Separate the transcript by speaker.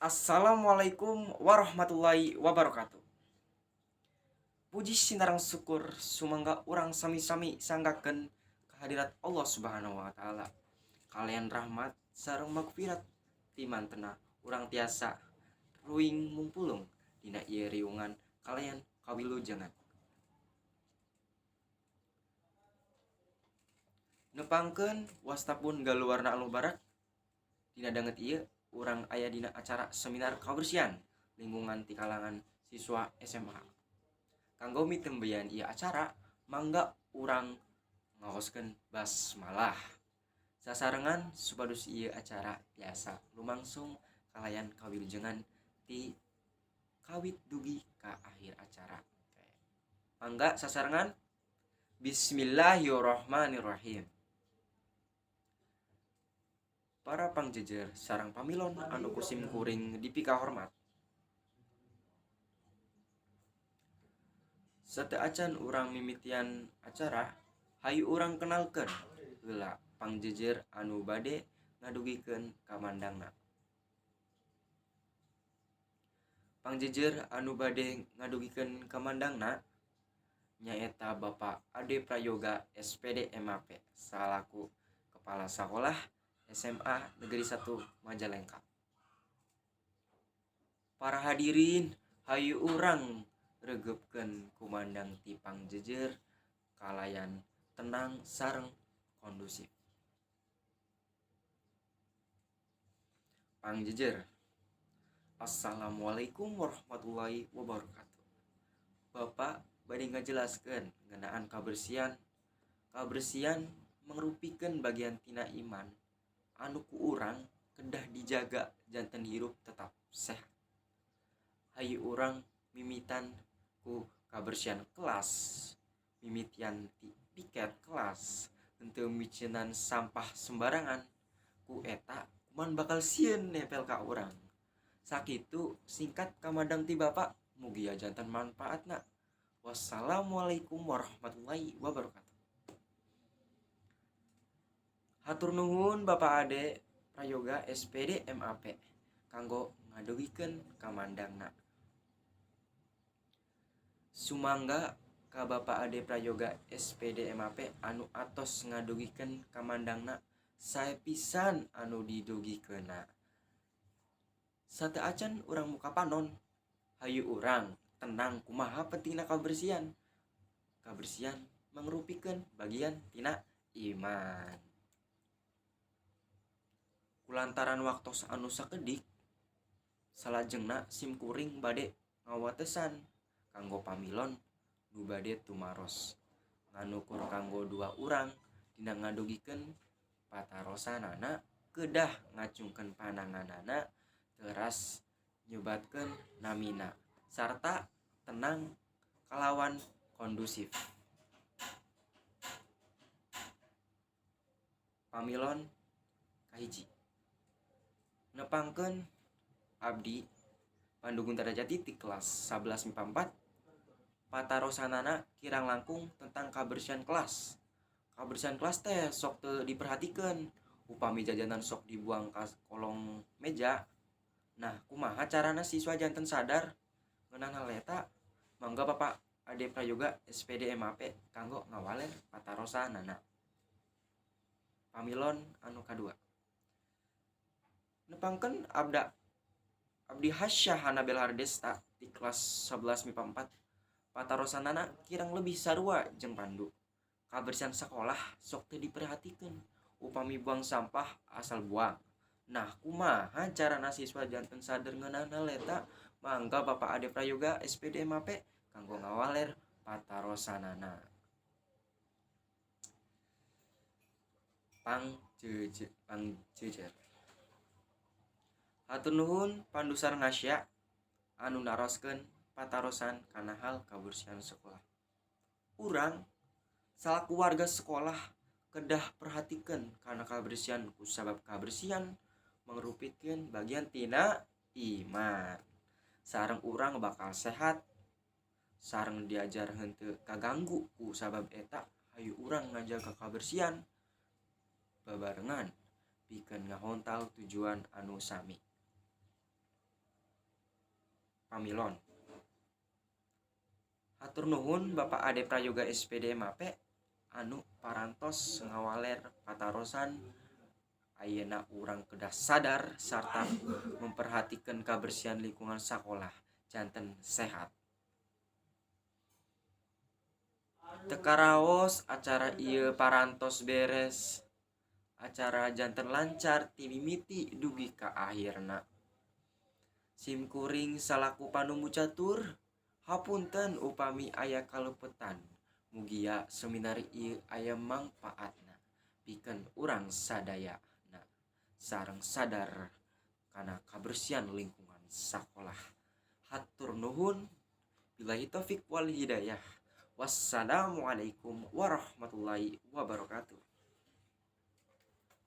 Speaker 1: Assalamualaikum warahmatullahi wabarakatuh. Puji sinarang syukur sumangga urang sami-sami sanggakeun kehadirat Allah Subhanahu wa taala. Kalian rahmat sareng magfirat ti mantena urang tiasa ruing mumpulung dina ieu riungan kalian kawilujengan. Nepangkeun wastapun galuarna anu barak dina danget ieu urang aya dina acara seminar kabersihan lingkungan ti kalangan siswa SMA. Kanggo mitembeyan ieu acara, mangga urang ngaoskeun basmalah. Sasarengan supados ieu acara biasa lumangsung kalayan kawilujengan ti kawit dugi ka akhir acara. Mangga sasarengan Bismillahirrahmanirrahim. Para pangjejer sareng pamilon anu kusim kuring dipika hormat. Sateuacan urang mimitian acara, hayu urang kenalkeun heula pangjejer anu bade ngadugikeun kamandangna. Pangjejer anu bade ngadugikeun kamandangna nyaeta Bapak Ade Prayoga SPD MAP salaku Kepala Sekolah SMA Negeri 1 Majalengka. Para hadirin, hayu urang regepkeun kumandang ti pangjejer kalayan tenang sareng kondusif. Pangjejer, Assalamualaikum warahmatullahi wabarakatuh. Bapak bade ngajelaskeun ngeunaan kabersihan. Kabersihan mangrupikeun bagian tina iman anu ku urang kedah dijaga janten hirup tetap sehat. Hayu urang mimitan ku kabersihan kelas, mimitian ti piket kelas, henteu miceunan sampah sembarangan. Ku eta kuman bakal sieun nempel ka urang. Sakitu singkat kamandang ti Bapak, mugi janten manfaatna. Wassalamualaikum warahmatullahi wabarakatuh. Hatur nuhun Bapak Ade Prayoga SPD MAP kanggo ngadugikeun kamandangna. Sumangga ka Bapak Ade Prayoga SPD MAP anu atos ngadugikeun kamandangna sae pisan anu didugikeunna. Sateuacan urang muka panon, hayu urang tenang kumaha pentingna kabersihan. Kabersihan mangrupikeun bagian tina iman. Kulantaran waktos anu sakedik, salajengna simkuring bade ngawatesan kanggo pamilon nu bade tumaros nganukur kanggo 2 urang dina ngadugikeun patarosanana kedah ngacungkeun pananganana teras nyebatkeun namina sarta tenang kalawan kondusif. Pamilon kahiji, nepangkeun abdi Pandugun Tarajati ti kelas 11 MIPA 4. Patarosanana kirang langkung tentang kabersihan kelas. Kabersihan kelas teh sok teu diperhatikeun, upami jajanan sok dibuang ka kolong meja. Nah, kumaha carana siswa janten sadar ngeunaan hal eta? Mangga Bapak Ade Prayoga SPD MAP kanggo ngawaler patarosanana. Pamilon anu kadua, nepangkeun Abdi Hasyah Hanabel Hardesta di kelas 11 MIPA 4. Patarosanana kirang lebih sarua jeung Pandu. Kabersihan sekolah sok teu diperhatikeun, upami buang sampah asal buang. Nah, kumaha carana siswa janten sadar ngeunaan hal eta? Mangga Bapak Ade Prayoga SPD MAP kanggo ngawaler patarosanana. Pangjejer, hatur nuhun Pandu sareng Hasya anu naroskeun patarosan kana hal kabersihan sekolah. Urang salaku warga sekolah kedah perhatikeun kana kabersihan kusabab kabersihan mangrupikeun bagian tina iman. Sareng urang bakal sehat sareng diajar henteu kaganggu ku sabab eta hayu urang ngajaga kabersihan babarengan pikeun ngahontal tujuan anu sami. pamilon. Hatur nuhun Bapak Ade Prayoga SPD MAPE anu parantos ngawaler patarosan ayeuna urang kedah sadar sarta memperhatikan kebersihan lingkungan sekolah janten sehat. Tekaraos acara ieu parantos beres, acara janten lancar ti mimiti dugi ka akhirna. Simkuring salaku panumbu catur, hapunten upami aya kalupetan. Mugia seminari ieu aya mangpaatna pikeun urang sadayana sareng sadar kana kabersihan lingkungan sakolah. Hatur nuhun, billahi taufik wal hidayah. Wassalamualaikum warahmatullahi wabarakatuh.